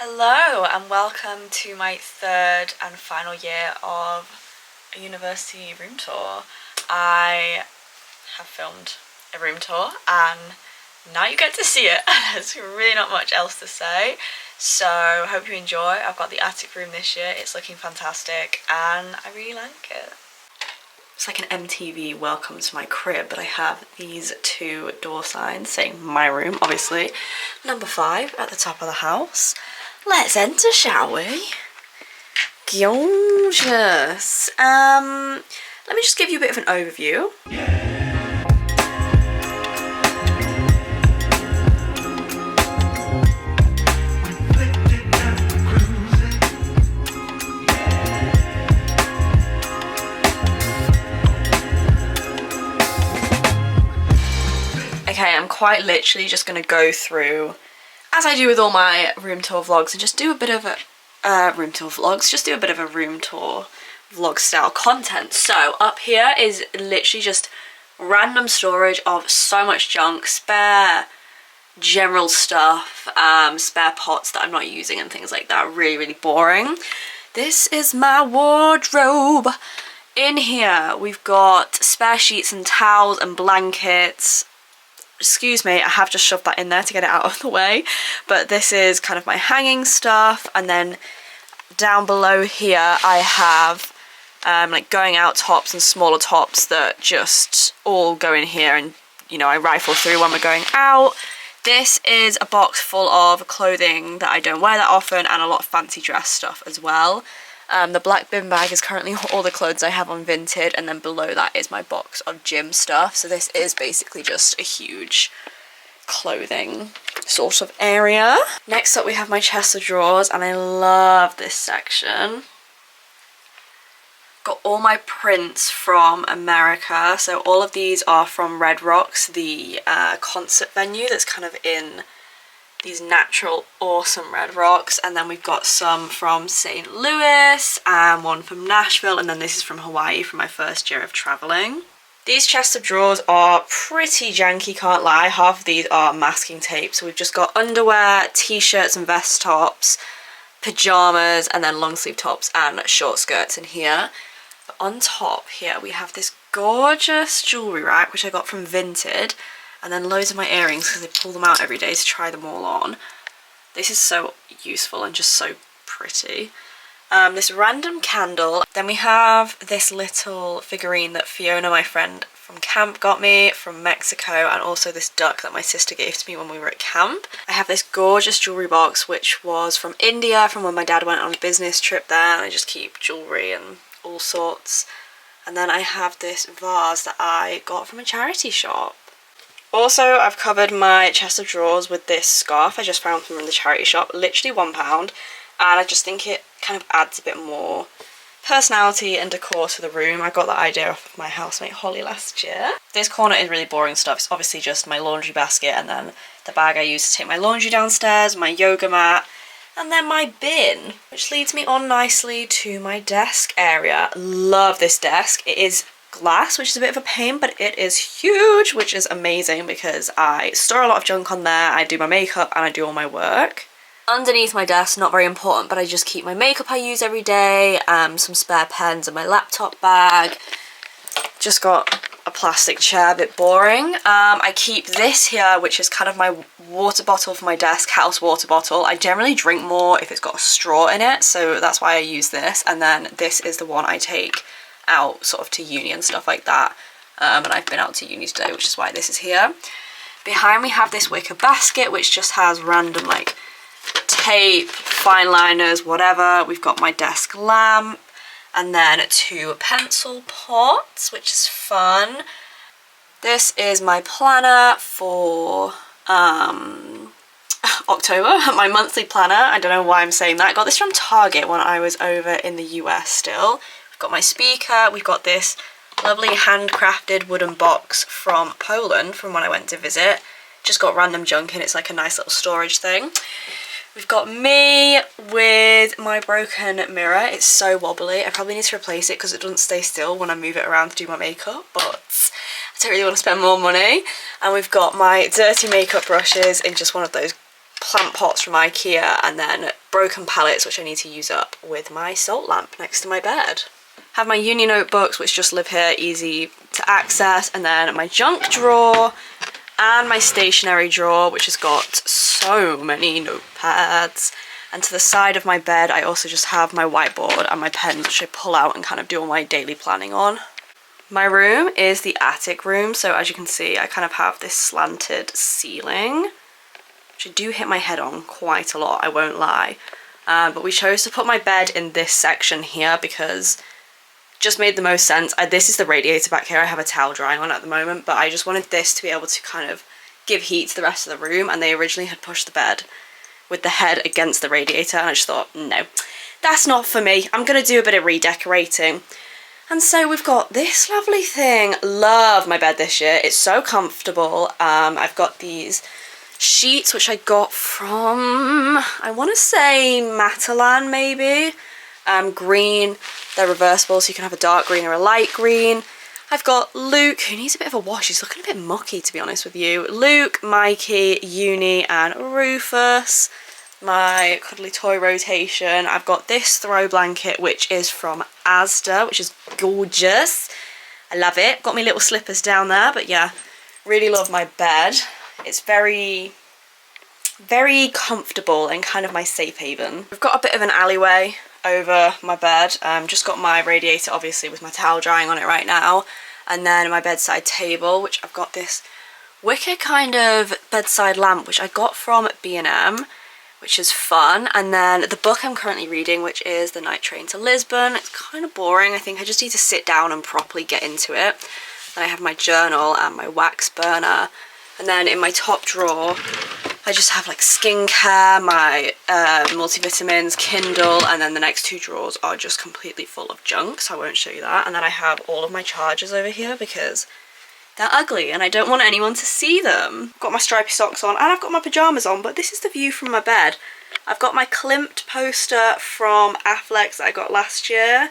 Hello and welcome to my third and final year of a university room tour. I have filmed a room tour and now you get to see it. There's really not much else to say, so hope you enjoy. I've got the attic room this year, it's looking fantastic and I really like it. It's like an MTV welcome to my crib, but I have these two door signs saying my room, obviously. Number 5 at the top of the house. Let's enter, shall we? Gorgeous. Let me just give you a bit of an overview. Okay, I'm quite literally just going to go through, as I do with all my room tour vlogs, and just do a bit of a room tour vlog style content. So up here is literally just random storage of so much junk, spare general stuff, spare pots that I'm not using and things like that. Really boring. This is my wardrobe. In here we've got spare sheets and towels and blankets. Excuse me, I have just shoved that in there to get it out of the way, but this is kind of my hanging stuff. And then down below here I have like going out tops and smaller tops that just all go in here, and you know, I rifle through when we're going out. This is a box full of clothing that I don't wear that often, and a lot of fancy dress stuff as well. The black bin bag is currently all the clothes I have on Vinted, and then below that is my box of gym stuff. So this is basically just a huge clothing sort of area. Next up we have my chest of drawers, and I love this section. Got all my prints from America. So all of these are from Red Rocks, the concert venue that's kind of in these natural awesome red rocks. And then we've got some from St. Louis and one from Nashville, and then this is from Hawaii from my first year of traveling. These chests of drawers are pretty janky, can't lie. Half of these are masking tape. So we've just got underwear, t-shirts and vest tops, pajamas, and then long sleeve tops and short skirts in here. But on top here we have this gorgeous jewellery rack which I got from Vinted. And then loads of my earrings because I pull them out every day to try them all on. This is so useful and just so pretty. This random candle. Then we have this little figurine that Fiona, my friend from camp, got me from Mexico, and also this duck that my sister gave to me when we were at camp. I have this gorgeous jewellery box which was from India, from when my dad went on a business trip there, and I just keep jewellery and all sorts. And then I have this vase that I got from a charity shop. Also, I've covered my chest of drawers with this scarf I just found from the charity shop, literally £1, and I just think it kind of adds a bit more personality and decor to the room. I got that idea off of my housemate Holly last year. This corner is really boring stuff. It's obviously just my laundry basket, and then the bag I use to take my laundry downstairs, my yoga mat, and then my bin, which leads me on nicely to my desk area. Love this desk. It is glass, which is a bit of a pain, but it is huge, which is amazing because I store a lot of junk on there. I do my makeup and I do all my work. Underneath my desk, not very important, but I just keep my makeup I use every day, some spare pens and my laptop bag. Just got a plastic chair, a bit boring. I keep this here, which is kind of my water bottle for my desk, house water bottle. I generally drink more if it's got a straw in it, so that's why I use this. And then this is the one I take out sort of to uni and stuff like that, and I've been out to uni today, which is why this is here. Behind we have this wicker basket which just has random like tape, fine liners, whatever. We've got my desk lamp, and then 2 pencil pots, which is fun. This is my planner for October, my monthly planner. I don't know why I'm saying that. I got this from Target when I was over in the US still. Got my speaker. We've got this lovely handcrafted wooden box from Poland from when I went to visit. Just got random junk in. It's like a nice little storage thing. We've got me with my broken mirror. It's so wobbly. I probably need to replace it because it doesn't stay still when I move it around to do my makeup, but I don't really want to spend more money. And we've got my dirty makeup brushes in just one of those plant pots from IKEA, and then broken pallets which I need to use up with my salt lamp next to my bed. Have my uni notebooks which just live here, easy to access, and then my junk drawer and my stationery drawer which has got so many notepads. And to the side of my bed I also just have my whiteboard and my pens which I pull out and kind of do all my daily planning on. My room is the attic room, so as you can see I kind of have this slanted ceiling which I do hit my head on quite a lot, I won't lie. But we chose to put my bed in this section here because it just made the most sense. This is the radiator back here, I have a towel drying on at the moment, but I just wanted this to be able to kind of give heat to the rest of the room, and they originally had pushed the bed with the head against the radiator, and I just thought, no, that's not for me. I'm gonna do a bit of redecorating. And so we've got this lovely thing. Love my bed this year, it's so comfortable. I've got these sheets which I got from, I want to say Matalan maybe. Green, they're reversible, so you can have a dark green or a light green. I've got Luke, who needs a bit of a wash, he's looking a bit mucky to be honest with you. Luke, Mikey, Uni and Rufus. My cuddly toy rotation. I've got this throw blanket which is from Asda, which is gorgeous. I love it. Got me little slippers down there, but yeah, really love my bed. It's very, very comfortable and kind of my safe haven. We've got a bit of an alleyway over my bed. Just got my radiator obviously with my towel drying on it right now, and then my bedside table which I've got this wicked kind of bedside lamp which I got from B&M, which is fun, and then the book I'm currently reading which is The Night Train to Lisbon. It's kind of boring, I think I just need to sit down and properly get into it. Then I have my journal and my wax burner, and then in my top drawer I just have like skincare, my multivitamins, Kindle, and then the next two drawers are just completely full of junk, so I won't show you that. And then I have all of my chargers over here because they're ugly and I don't want anyone to see them. I've got my stripy socks on and I've got my pyjamas on, but this is the view from my bed. I've got my Klimt poster from Affleck's that I got last year.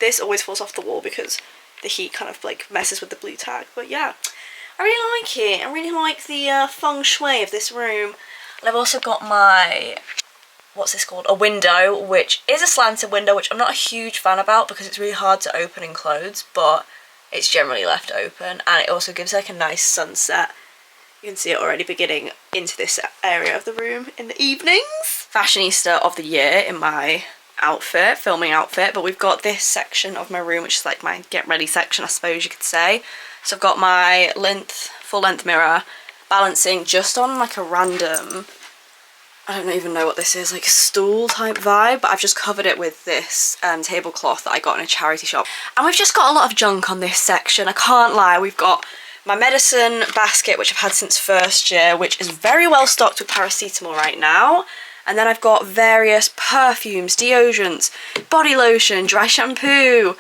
This always falls off the wall because the heat kind of like messes with the blue tag, but yeah. I really like it. I really like the feng shui of this room. And I've also got my, what's this called? A window, which is a slanted window, which I'm not a huge fan about because it's really hard to open and close, but it's generally left open. And it also gives like a nice sunset. You can see it already beginning into this area of the room in the evenings. Fashionista of the year in my outfit, filming outfit, but we've got this section of my room, which is like my get ready section, I suppose you could say. So I've got my full length mirror balancing just on like a random, I don't even know what this is, like a stool type vibe, but I've just covered it with this tablecloth that I got in a charity shop. And we've just got a lot of junk on this section, I can't lie. We've got my medicine basket, which I've had since first year, which is very well stocked with paracetamol right now. And then I've got various perfumes, deodorants, body lotion, dry shampoo,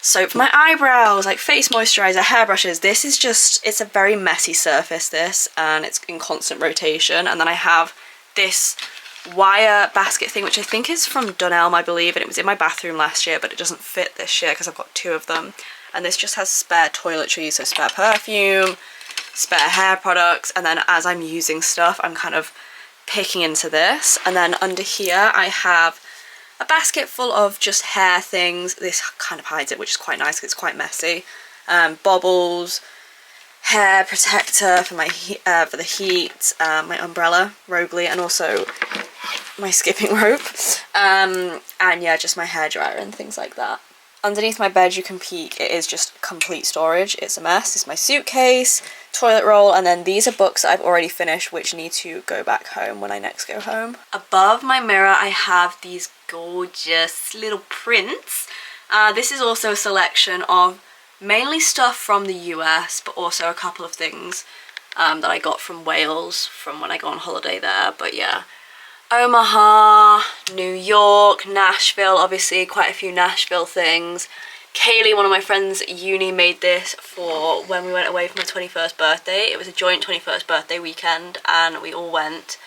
soap for my eyebrows, like face moisturizer, hairbrushes. This is just, it's a very messy surface this, and it's in constant rotation. And then I have this wire basket thing, which I think is from Dunelm, I believe, and it was in my bathroom last year, but it doesn't fit this year because I've got two of them. And this just has spare toiletries, so spare perfume, spare hair products, and then as I'm using stuff, I'm kind of picking into this. And then under here I have a basket full of just hair things. This kind of hides it, which is quite nice because it's quite messy. Bobbles, hair protector for my for the heat, my umbrella, Rogley, and also my skipping rope, and yeah, just my hairdryer and things like that. Underneath my bed, you can peek, it is just complete storage. It's a mess. It's my suitcase, toilet roll, and then these are books that I've already finished which need to go back home when I next go home. Above my mirror I have these gorgeous little prints. This is also a selection of mainly stuff from the US, but also a couple of things that I got from Wales from when I go on holiday there. But yeah, Omaha, New York, Nashville, obviously quite a few Nashville things. Kaylee, one of my friends at uni, made this for when we went away for my 21st birthday. It was a joint 21st birthday weekend and we all went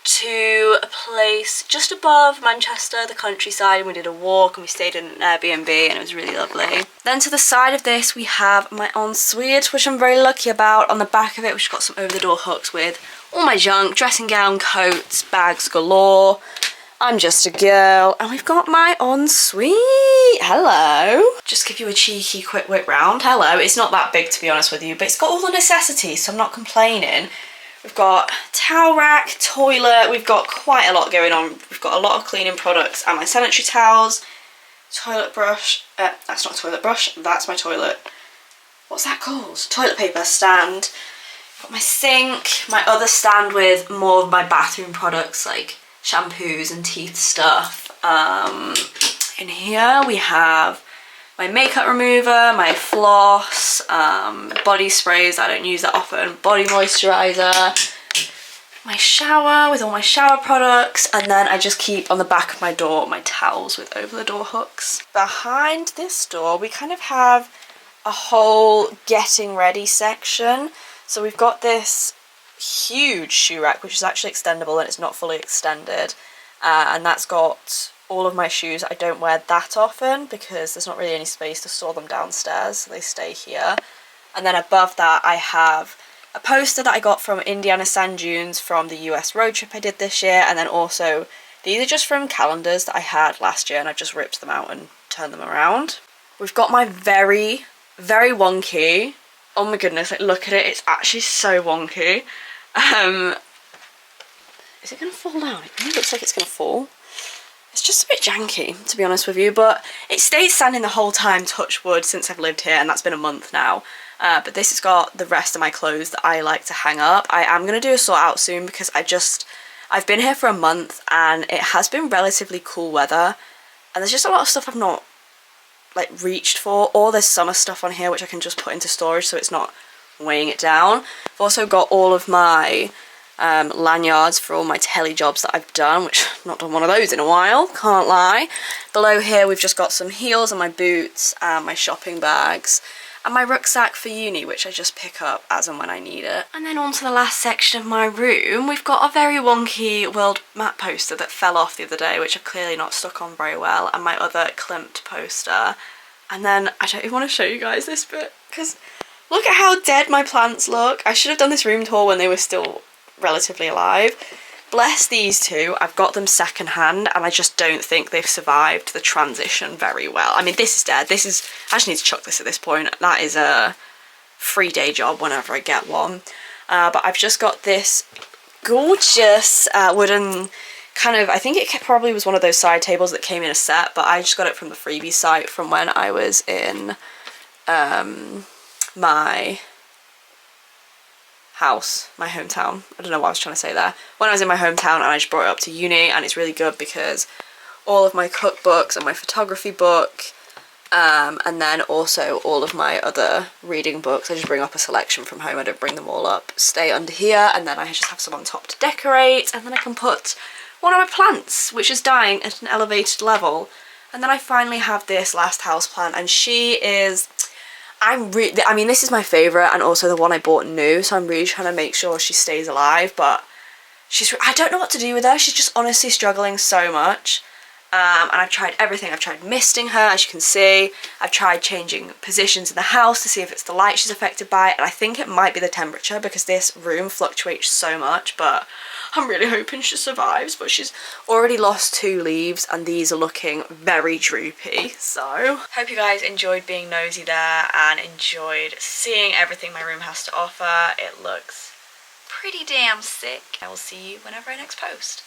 to a place just above Manchester, the countryside, and we did a walk and we stayed in an Airbnb and it was really lovely. Then to the side of this we have my ensuite, which I'm very lucky about. On the back of it we've got some over the door hooks with all my junk, dressing gown, coats, bags galore. I'm just a girl, and we've got my ensuite. Hello. Just give you a cheeky quick whip round. Hello. It's not that big, to be honest with you, but it's got all the necessities, so I'm not complaining. We've got towel rack, toilet. We've got quite a lot going on. We've got a lot of cleaning products and my sanitary towels, toilet brush. That's not a toilet brush. That's my toilet. What's that called? Toilet paper stand. Got my sink, my other stand with more of my bathroom products like shampoos and teeth stuff. In here we have my makeup remover, my floss, body sprays, I don't use that often, body moisturiser, my shower with all my shower products, and then I just keep on the back of my door my towels with over the door hooks. Behind this door we kind of have a whole getting ready section. So we've got this huge shoe rack which is actually extendable and it's not fully extended, and that's got all of my shoes. I don't wear that often because there's not really any space to store them downstairs, so they stay here. And then above that I have a poster that I got from Indiana Sand Dunes from the US road trip I did this year, and then also these are just from calendars that I had last year and I've just ripped them out and turned them around. We've got my very wonky, oh my goodness, like look at it, it's actually so wonky. Is it gonna fall down? It really looks like it's gonna fall. It's just a bit janky, to be honest with you, but it stayed standing the whole time, touch wood, since I've lived here, and that's been a month now. But this has got the rest of my clothes that I like to hang up. I am going to do a sort out soon because I've been here for a month and it has been relatively cool weather, and there's just a lot of stuff I've not like reached for, or there's summer stuff on here which I can just put into storage so it's not weighing it down. I've also got all of my lanyards for all my telly jobs that I've done, which I've not done one of those in a while, can't lie. Below here we've just got some heels and my boots and my shopping bags and my rucksack for uni, which I just pick up as and when I need it. And then on to the last section of my room, we've got a very wonky world map poster that fell off the other day, which I've clearly not stuck on very well, and my other Klimt poster. And then I don't even want to show you guys this bit because look at how dead my plants look. I should have done this room tour when they were still relatively alive. Bless these two, I've got them secondhand and I just don't think they've survived the transition very well. I mean, this is dead. I just need to chuck this at this point. That is a free day job whenever I get one. But I've just got this gorgeous wooden kind of, I think it probably was one of those side tables that came in a set, but I just got it from the freebie site from when I was in my house, my hometown. I don't know what I was trying to say there. When I was in my hometown, and I just brought it up to uni, and it's really good because all of my cookbooks and my photography book, and then also all of my other reading books, I just bring up a selection from home, I don't bring them all up, stay under here, and then I just have some on top to decorate, and then I can put one of my plants, which is dying at an elevated level. And then I finally have this last house plant, and she is, I mean, this is my favourite and also the one I bought new, so I'm really trying to make sure she stays alive, but I don't know what to do with her. She's just honestly struggling so much. And I've tried everything. I've tried misting her, as you can see. I've tried changing positions in the house to see if it's the light she's affected by, and I think it might be the temperature because this room fluctuates so much, but I'm really hoping she survives. But she's already lost 2 leaves and these are looking very droopy. So hope you guys enjoyed being nosy there and enjoyed seeing everything my room has to offer. It looks pretty damn sick. I will see you whenever I next post.